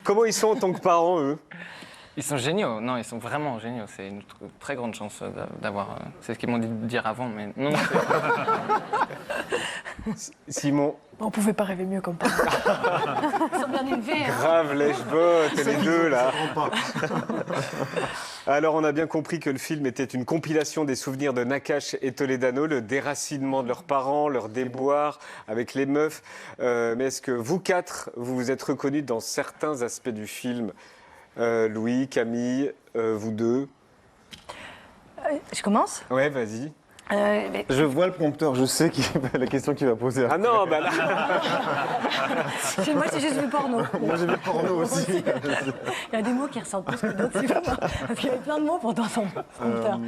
Comment ils sont en tant que parents, eux? Ils sont géniaux, non, ils sont vraiment géniaux. C'est une très grande chance d'avoir. C'est ce qu'ils m'ont dit de dire avant, mais non. Simon? On pouvait pas rêver mieux comme parents. Ils sont bien élevés. Hein. Grave, lèche-botte, les deux, là. Alors, on a bien compris que le film était une compilation des souvenirs de Nakache et Toledano, le déracinement de leurs parents, leurs déboires avec les meufs. Mais est-ce que vous quatre, vous vous êtes reconnus dans certains aspects du film? Louis, Camille, vous deux? Je commence? Ouais, vas-y. Je vois le prompteur, je sais la question qu'il va poser. Ah non, bah là... Chez moi, c'est juste du porno. Moi, j'ai vu le porno aussi. Il y a des mots qui ressortent plus que d'autres, c'est pas moi. Parce qu'il y avait plein de mots pour dans son prompteur.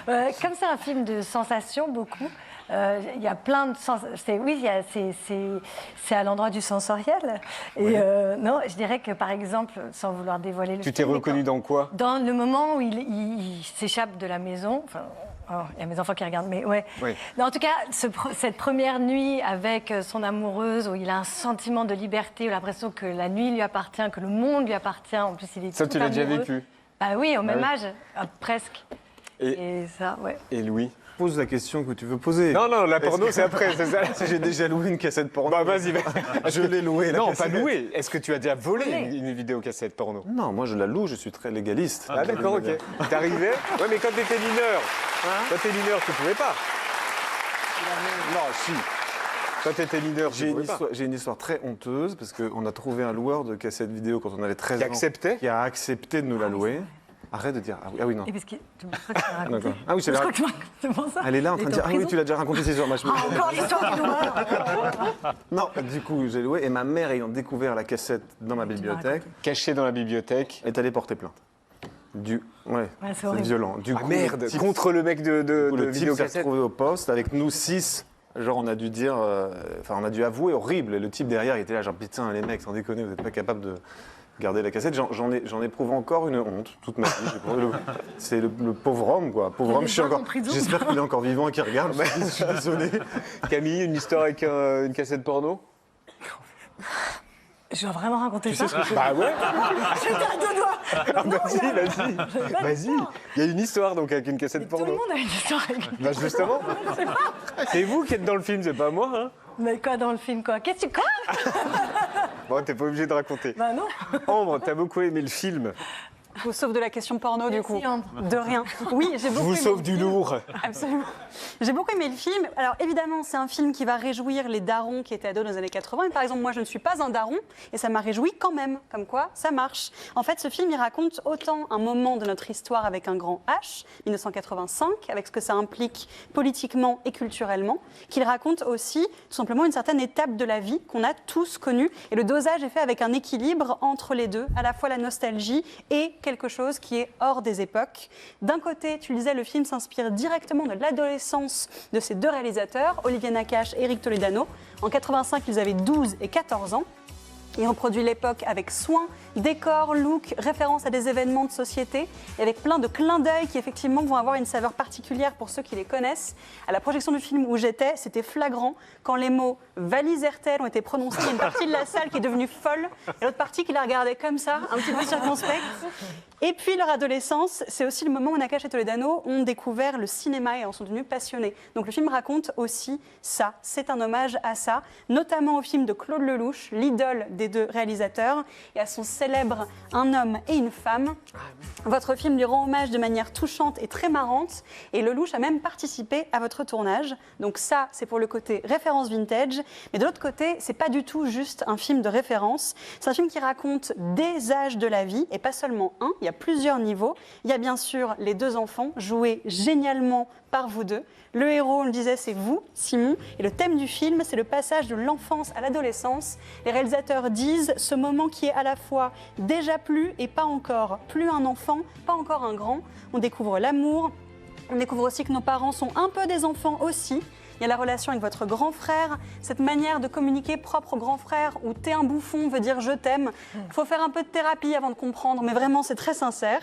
Comme c'est un film de sensations, beaucoup, il y a plein de sens. Oui, c'est à l'endroit du sensoriel. Et non, je dirais que par exemple, sans vouloir dévoiler le Tu t'es film, reconnu dans quoi? dans le moment où il s'échappe de la maison. Enfin, il y a mes enfants qui regardent, mais ouais. Oui. Non, en tout cas, cette première nuit avec son amoureuse, où il a un sentiment de liberté, où l'impression que la nuit lui appartient, que le monde lui appartient. En plus, il est Ça, tout tu l'as déjà amoureux. vécu? Bah oui, au même oui. âge, presque. Et ça, ouais. Et Louis? Pose la question que tu veux poser. Non, non, la porno, c'est après, c'est ça? J'ai déjà loué une cassette porno. Bah, vas-y, Je l'ai louée. la Non, cassette. pas loué. Est-ce que tu as déjà volé Volé. une vidéocassette porno? Non, moi je la loue, je suis très légaliste. Ah, d'accord, ok. T'arrivais? Ouais, mais quand t'étais mineur, quand t'es mineur, tu pouvais pas. Non, si. Quand t'étais mineur, tu pouvais pas. J'ai une histoire très honteuse parce qu'on a trouvé un loueur de cassettes vidéo quand on avait 13 Qui ans. acceptait? Qui a accepté de nous la louer. Arrête de dire. Ah oui, non. Et parce que je crois que tu l'as raconté. D'accord. Ah oui, c'est Je vrai. crois que tu m'as raconté, c'est pour ça. Elle est là en train de dire. Ah oui, tu l'as déjà raconté, c'est sûr. Moi, je me- Ah, encore l'histoire du noir. Non, du coup, j'ai loué et ma mère, ayant découvert la cassette dans ma bibliothèque, Caché dans la bibliothèque. est allée porter plainte. Ouais, c'est c'est horrible. violent. Du Ah coup, merde, le type- contre le mec de le type s'est vidéocassette. retrouvé au poste avec nous 6. Genre, on a dû dire, on a dû avouer horrible. Et le type derrière, il était là, genre, putain, les mecs, sans déconner, vous n'êtes pas capable de garder la cassette. J'en éprouve encore une honte toute ma vie. C'est le pauvre homme, quoi. Pauvre Il homme, est je suis bien encore. en prison. J'espère qu'il est encore vivant et qu'il regarde. Je suis désolé. Camille, une histoire avec une cassette porno? Je dois vraiment raconter ça. Bah ouais. J'étais à deux doigts. Ah, vas-y. Vas-y. Il y a une histoire donc avec une cassette Tout le porno. monde a une histoire avec lui. Bah justement. C'est vous qui êtes dans le film, c'est pas moi. Hein. Mais quoi dans le film, quoi? Qu'est-ce que tu... Quoi? Bon, t'es pas obligé de raconter. Bah non. Ambre, t'as beaucoup aimé le film. Je vous sauve de la question porno, du coup. Merci, Ambre. De rien. Oui, j'ai Je beaucoup vous aimé sauve le du film. lourd. Absolument. J'ai beaucoup aimé le film. Alors évidemment, c'est un film qui va réjouir les darons qui étaient ados dans les années 80. Et par exemple, moi, je ne suis pas un daron et ça m'a réjoui quand même. Comme quoi, ça marche. En fait, ce film, il raconte autant un moment de notre histoire avec un grand H, 1985, avec ce que ça implique politiquement et culturellement, qu'il raconte aussi tout simplement une certaine étape de la vie qu'on a tous connue. Et le dosage est fait avec un équilibre entre les deux, à la fois la nostalgie et quelque chose qui est hors des époques. D'un côté, tu le disais, le film s'inspire directement de l'adolescence de ces deux réalisateurs, Olivier Nakache et Eric Toledano. En 85, ils avaient 12 et 14 ans. Il reproduit l'époque avec soin, décor, look, référence à des événements de société, et avec plein de clins d'œil qui effectivement vont avoir une saveur particulière pour ceux qui les connaissent. À la projection du film où j'étais, c'était flagrant quand les mots valise RTL ont été prononcés. Il y a une partie de la salle qui est devenue folle, et l'autre partie qui la regardait comme ça, un petit peu circonspecte. Et puis leur adolescence, c'est aussi le moment où Nakache et Toledano ont découvert le cinéma et en sont devenus passionnés. Donc le film raconte aussi ça, c'est un hommage à ça, notamment au film de Claude Lelouch, l'idole des deux réalisateurs, et à son célèbre Un homme et une femme. Votre film lui rend hommage de manière touchante et très marrante, et Lelouch a même participé à votre tournage. Donc ça, c'est pour le côté référence vintage, mais de l'autre côté, c'est pas du tout juste un film de référence. C'est un film qui raconte des âges de la vie, et pas seulement un, il y a plusieurs niveaux. Il y a bien sûr les deux enfants, joués génialement par vous deux. Le héros, on le disait, c'est vous, Simon, et le thème du film, c'est le passage de l'enfance à l'adolescence. Les réalisateurs disent ce moment qui est à la fois déjà plus et pas encore, plus un enfant, pas encore un grand. On découvre l'amour, on découvre aussi que nos parents sont un peu des enfants aussi. Il y a la relation avec votre grand frère, cette manière de communiquer propre au grand frère où t'es un bouffon veut dire je t'aime. Il faut faire un peu de thérapie avant de comprendre, mais vraiment c'est très sincère.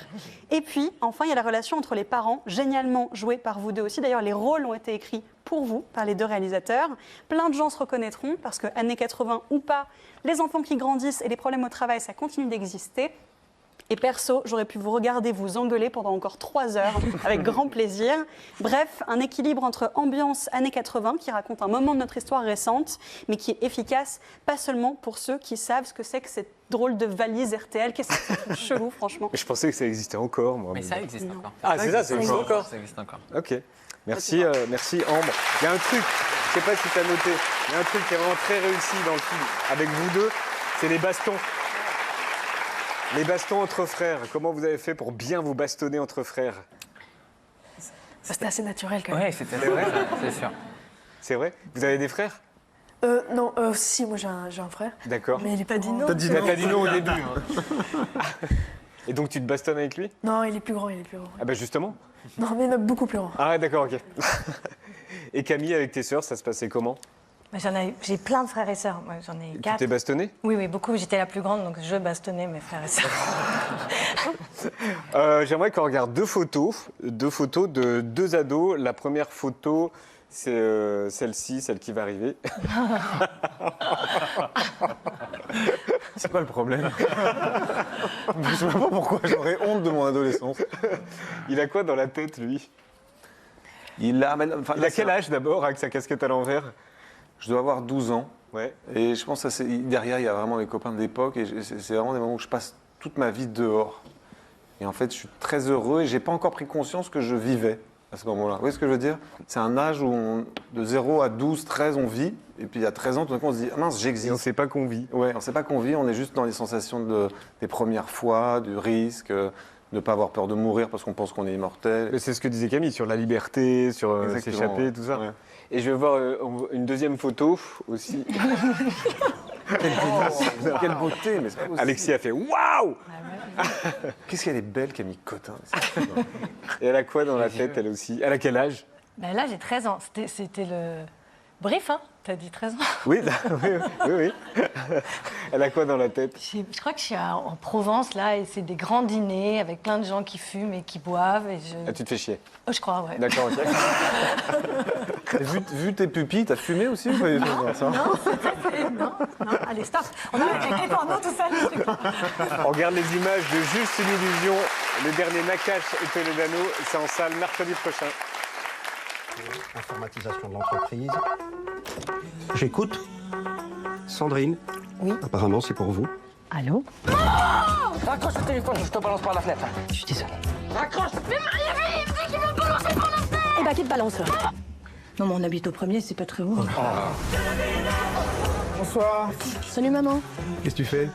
Et puis, enfin, il y a la relation entre les parents, génialement jouée par vous deux aussi. D'ailleurs, les rôles ont été écrits pour vous par les deux réalisateurs. Plein de gens se reconnaîtront parce que années 80 ou pas, les enfants qui grandissent et les problèmes au travail, ça continue d'exister. Et perso, j'aurais pu vous regarder vous engueuler pendant encore 3 heures, avec grand plaisir. Bref, un équilibre entre ambiance années 80, qui raconte un moment de notre histoire récente, mais qui est efficace, pas seulement pour ceux qui savent ce que c'est que cette drôle de valise RTL. Qu'est-ce que c'est ce truc chelou, franchement. Je pensais que ça existait encore, moi. Mais ça existe encore. Ah, c'est ça, ça existe encore. Ça existe encore. Ok. Merci, merci Ambre. Il y a un truc, je ne sais pas si tu as noté, il y a un truc qui est vraiment très réussi dans le film, avec vous deux, c'est les bastons. Les bastons entre frères. Comment vous avez fait pour bien vous bastonner entre frères? C'était assez naturel quand même. Ouais, c'était vrai, c'est sûr. C'est vrai? Vous avez des frères? Non, si, moi j'ai un frère. D'accord. Mais il est pas dit non. Il n'a pas dit non au début. Hein. Et donc tu te bastonnes avec lui? Non, il est plus grand, il est plus grand. Ah bah justement. Non, mais il est beaucoup plus grand. Ah ouais, d'accord, ok. Et Camille, avec tes sœurs, ça se passait comment? J'ai plein de frères et sœurs. Moi, j'en ai Tu 4. t'es bastonné? Oui, beaucoup. J'étais la plus grande, donc je bastonnais mes frères et sœurs. J'aimerais qu'on regarde deux photos de 2 ados. La première photo, c'est celle-ci, celle qui va arriver. C'est quoi le problème? Je sais même pas pourquoi j'aurais honte de mon adolescence. Il a quoi dans la tête, lui? Il a quel âge d'abord, avec sa casquette à l'envers? Je dois avoir 12 ans. Ouais. Et je pense que derrière, il y a vraiment les copains d'époque. Et c'est vraiment des moments où je passe toute ma vie dehors. Et en fait, je suis très heureux et j'ai pas encore pris conscience que je vivais à ce moment-là. Vous voyez ce que je veux dire? C'est un âge où de 0 à 12, 13, on vit. Et puis il y a 13 ans, tout d'un coup, on se dit ah, mince, Et on j'existe. ne sait pas qu'on vit. Ouais, on ne sait pas qu'on vit, on est juste dans les sensations des premières fois, du risque, de ne pas avoir peur de mourir parce qu'on pense qu'on est immortel. Mais c'est ce que disait Camille, sur la liberté, sur Exactement, s'échapper, ouais. tout ça. Ouais. Et je vais voir une deuxième photo aussi. Quelle beauté, mais c'est pas possible. Alexis a fait waouh! Qu'est-ce qu'elle est belle, Camille Cotin. Et elle a quoi dans la tête, elle aussi? Elle a quel âge? Ben là, j'ai 13 ans. C'était le brief, hein? T'as dit 13 ans? Oui, oui. Elle a quoi dans la tête? Je crois que je suis en Provence, là, et c'est des grands dîners avec plein de gens qui fument et qui boivent. Et Ah, tu te fais chier. Oh, je crois, ouais. D'accord, ok. Vu tes pupilles, t'as fumé aussi ou pas du tout? Ça Non, allez, stop. On arrête avec les pornos, tout ça. les trucs. On regarde les images de Juste une illusion. Le dernier Nakache et Toledano, c'est en salle mercredi prochain. Informatisation de l'entreprise. J'écoute. Sandrine. Oui. Apparemment, c'est pour vous. Allô? Raccroche le téléphone, je te balance par la fenêtre. Je suis désolée. Raccroche. Mais Marie, il me dit qu'il me balancer par la fenêtre. Eh ben, qui te balance? Non, mais on habite au premier, c'est pas très haut. Bonsoir. Salut, maman. Qu'est-ce que tu fais?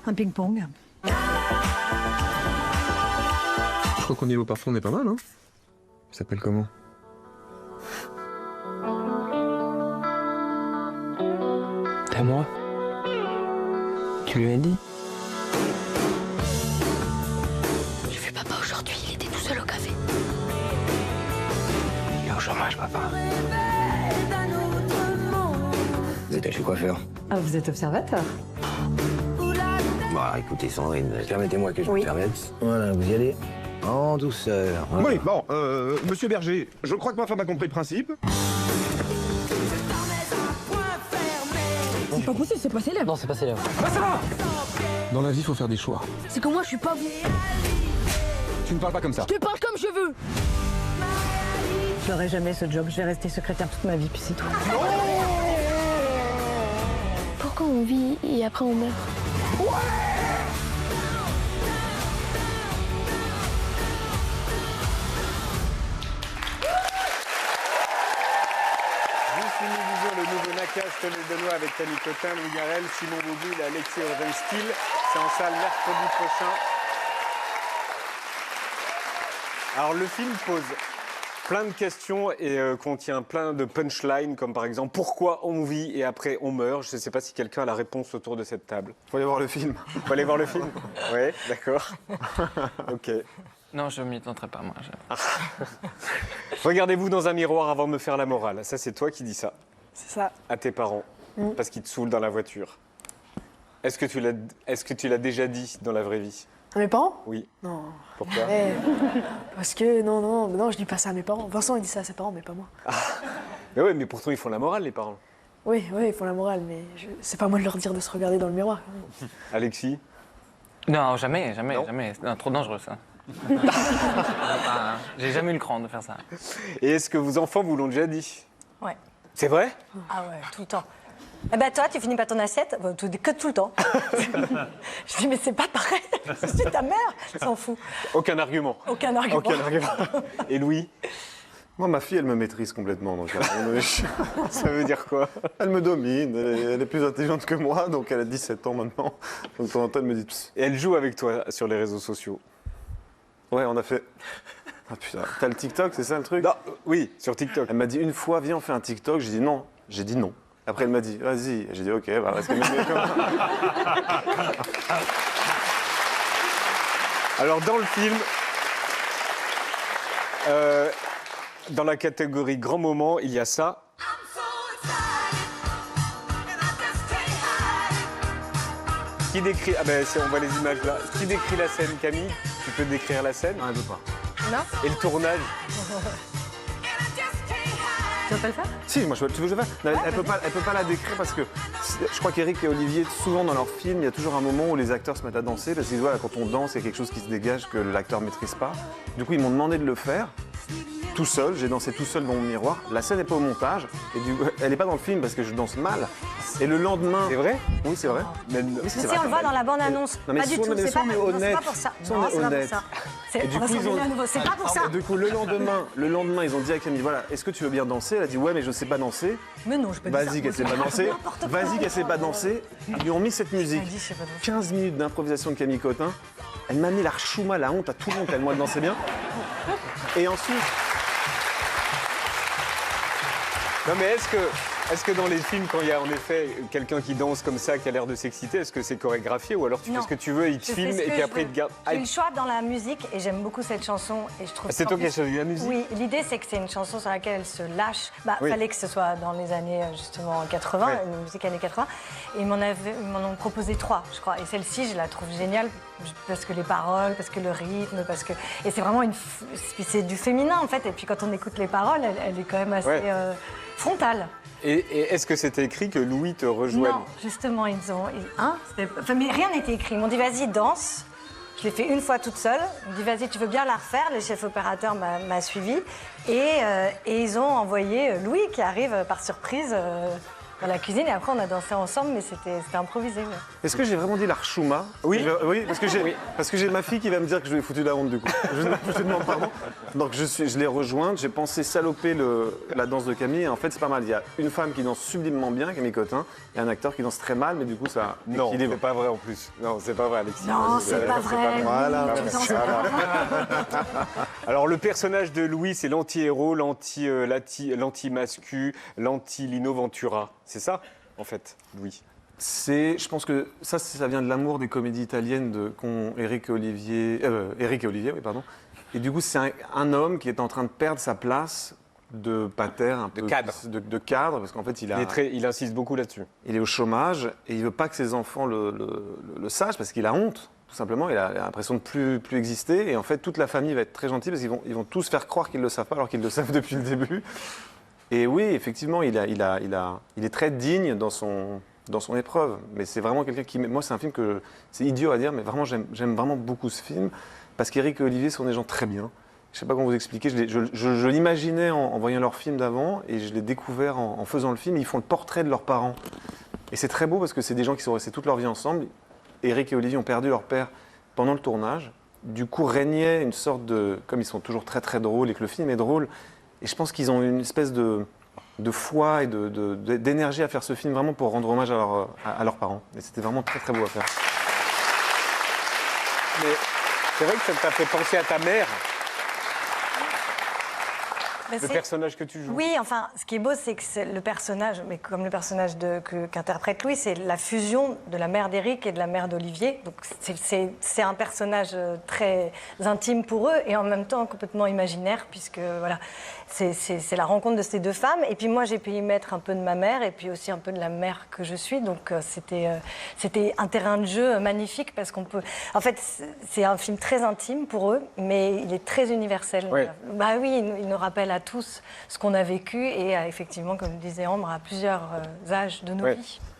Un ping-pong. Je crois qu'au niveau parfum, on est pas mal, hein? Il s'appelle comment? À moi. Tu lui as dit? J'ai vu papa aujourd'hui, il était tout seul au café. Il est au chômage, papa. Vous êtes chez coiffeur? Ah, vous êtes observateur? Bon, alors, écoutez, Sandrine, permettez-moi que je me permette. Voilà, vous y allez. En douceur. Voilà. Oui, bon, monsieur Berger, je crois que ma femme a compris le principe. C'est pas possible, c'est pas célèbre. Non, c'est pas célèbre. Dans la vie, il faut faire des choix. C'est que moi, je suis pas vous. Tu ne parles pas comme ça. Je te parle comme je veux. Je ferai jamais ce job. Je vais rester secrétaire toute ma vie, puis c'est tout. Pourquoi on vit et après on meurt? Juste une illusion, le nouveau Nakache Toledano avec Camille Cotin, Louis Garrel, Simon Boublil et Alexis Rosenstiel. C'est en salle mercredi prochain. Alors le film pose plein de questions et contient plein de punchlines, comme par exemple pourquoi on vit et après on meurt. Je ne sais pas si quelqu'un a la réponse autour de cette table. Faut aller voir le film. Faut aller voir le film? Oui, d'accord. Ok. Non, je m'y tenterai pas, moi. Regardez-vous dans un miroir avant de me faire la morale. Ça, c'est toi qui dis ça C'est ça. à tes parents parce qu'ils te saoulent dans la voiture. Est-ce que tu l'as déjà dit dans la vraie vie? À mes parents? Oui. Non. Pourquoi? Parce que non, je dis pas ça à mes parents. Vincent, il dit ça à ses parents, mais pas moi. Mais oui, mais pourtant, ils font la morale, les parents. Oui, ils font la morale, mais c'est pas moi de leur dire de se regarder dans le miroir. Alexis? Non, jamais. Non. Non, trop dangereux, ça. J'ai jamais eu le cran de faire ça. Et est-ce que vos enfants vous l'ont déjà dit? Ouais. C'est vrai? Ah ouais, tout le temps. Eh ben toi, tu finis pas ton assiette que tout le temps. Je dis, mais c'est pas pareil. C'est ta mère, s'en fout. Aucun argument. Aucun argument. Aucun argument. Et Louis? Moi, ma fille, elle me maîtrise complètement. Donc, Ça veut dire quoi? elle me domine, elle est plus intelligente que moi, donc elle a 17 ans maintenant. Donc, de temps en temps, elle me dit... Psst. Et elle joue avec toi sur les réseaux sociaux? Ouais, on a fait... Ah putain, t'as le TikTok, c'est ça le truc? Non, oui, sur TikTok. Elle m'a dit une fois, viens, on fait un TikTok. J'ai dit non. J'ai dit non. Après, elle m'a dit, vas-y. J'ai dit, ok, bah, reste Alors, dans le film, dans la catégorie grand moment, il y a ça. Qui décrit... Ah ben, on voit les images là. Qui décrit la scène, Camille? Tu peux décrire la scène? Non, elle veut pas. Non? Et le tournage? Tu veux pas le faire? Si, moi, tu veux que je le fasse? Non, elle peut pas la décrire parce que je crois qu'Éric et Olivier, souvent dans leurs films, il y a toujours un moment où les acteurs se mettent à danser parce qu'ils voient quand on danse, il y a quelque chose qui se dégage que l'acteur maîtrise pas. Du coup, ils m'ont demandé de le faire tout seul. J'ai dansé tout seul dans mon miroir. La scène n'est pas au montage et elle n'est pas dans le film parce que je danse mal. Et le lendemain. C'est vrai? Oui, c'est vrai. Mais Si, on le voit dans la bande-annonce. Non, mais pas du si on tout, est- c'est si on pas, est non, c'est honnête, pas pour ça. si on Non, est c'est pas pour honnête. ça. Et du coup, ils ont... C'est pas pour ça. Et du coup, le lendemain, ils ont dit à Camille, voilà, est-ce que tu veux bien danser? Elle a dit, ouais, mais je sais pas danser. Mais non, je peux dire ça. Vas-y, qu'elle sait pas danser. N'importe quoi. Vas-y, qu'elle sait pas danser. Ils lui ont mis cette musique. Elle dit, je sais pas danser. 15 minutes d'improvisation de Camille Cotin. Elle m'a mis la chouma, la honte à tout le monde tellement elle dansait bien. Et ensuite, Non, mais est-ce que dans les films, quand il y a en effet quelqu'un qui danse comme ça, qui a l'air de s'exciter, est-ce que c'est chorégraphié ou alors tu Non. fais ce que tu veux, il te Je fais filme ce et que puis je après il veux. te garde. J'ai eu le choix dans la musique et j'aime beaucoup cette chanson et je trouve. C'est qu'en toi qui as plus- choisi la musique? Oui, l'idée c'est que c'est une chanson sur laquelle elle se lâche. Oui. Fallait que ce soit dans les années justement 80, Ouais. une musique années 80. Et ils m'en ont proposé 3, je crois. Et celle-ci, je la trouve géniale parce que les paroles, parce que le rythme, parce que et c'est vraiment c'est du féminin en fait. Et puis quand on écoute les paroles, elle est quand même assez Ouais. frontale. Et est-ce que c'était écrit que Louis te rejoigne? Non, justement, mais rien n'était écrit. Ils m'ont dit, vas-y, danse. Je l'ai fait une fois toute seule. Ils m'ont dit, vas-y, tu veux bien la refaire? Le chef opérateur m'a suivi. Et ils ont envoyé Louis qui arrive par surprise dans la cuisine. Et après, on a dansé ensemble, mais c'était improvisé. Ouais. est-ce que j'ai vraiment dit la chouma? Oui. Oui, parce que j'ai ma fille qui va me dire que je lui ai foutu la honte du coup. Je lui demande pardon. Donc je l'ai rejointe, j'ai pensé saloper la danse de Camille. Et en fait, c'est pas mal. Il y a une femme qui danse sublimement bien, Camille Cotin, et un acteur qui danse très mal, mais du coup, ça Non, équilibre. c'est pas vrai en plus. Non, c'est pas vrai, Alexis. Non, Vas-y, c'est pas vrai. Voilà. Oui, tout le temps, c'est pas vrai. Alors le personnage de Louis, c'est l'anti-héros, l'anti-mascu, l'anti-Lino Ventura. C'est ça, en fait, Louis. Je pense que ça vient de l'amour des comédies italiennes qu'ont Éric et Olivier, oui, pardon. Et du coup, c'est un homme qui est en train de perdre sa place de pater, un peu cadre. de cadre, parce qu'en fait, Il insiste beaucoup là-dessus. il est au chômage et il veut pas que ses enfants le sachent parce qu'il a honte, tout simplement. Il a l'impression de plus exister. Et en fait, toute la famille va être très gentille parce qu'ils vont tous faire croire qu'ils le savent pas alors qu'ils le savent depuis le début. Et oui, effectivement, il est très digne dans son épreuve. Mais c'est vraiment quelqu'un qui... Moi, c'est un film que... C'est idiot à dire, mais vraiment, j'aime vraiment beaucoup ce film. Parce qu'Éric et Olivier sont des gens très bien. Je ne sais pas comment vous expliquer. Je l'imaginais en voyant leur film d'avant et je l'ai découvert en faisant le film. Ils font le portrait de leurs parents. Et c'est très beau parce que c'est des gens qui sont restés toute leur vie ensemble. Éric et Olivier ont perdu leur père pendant le tournage. Du coup, régnait une sorte de... Comme ils sont toujours très très drôles et que le film est drôle, et je pense qu'ils ont une espèce de foi et d'énergie à faire ce film vraiment pour rendre hommage à leurs parents. Et c'était vraiment très très beau à faire. Mais c'est vrai que ça t'a fait penser à ta mère, Mais le c'est- personnage que tu joues. Oui, enfin, ce qui est beau, c'est que le personnage, mais comme le personnage qu'interprète Louis, c'est la fusion de la mère d'Éric et de la mère d'Olivier. Donc c'est un personnage très intime pour eux et en même temps complètement imaginaire, puisque voilà, c'est la rencontre de ces deux femmes. Et puis moi, j'ai pu y mettre un peu de ma mère et puis aussi un peu de la mère que je suis. Donc c'était un terrain de jeu magnifique parce qu'on peut. En fait, c'est un film très intime pour eux, mais il est très universel. Ouais. Bah oui, il nous rappelle à à tous ce qu'on a vécu et effectivement, comme disait Ambre, à plusieurs âges de nos Ouais. vies.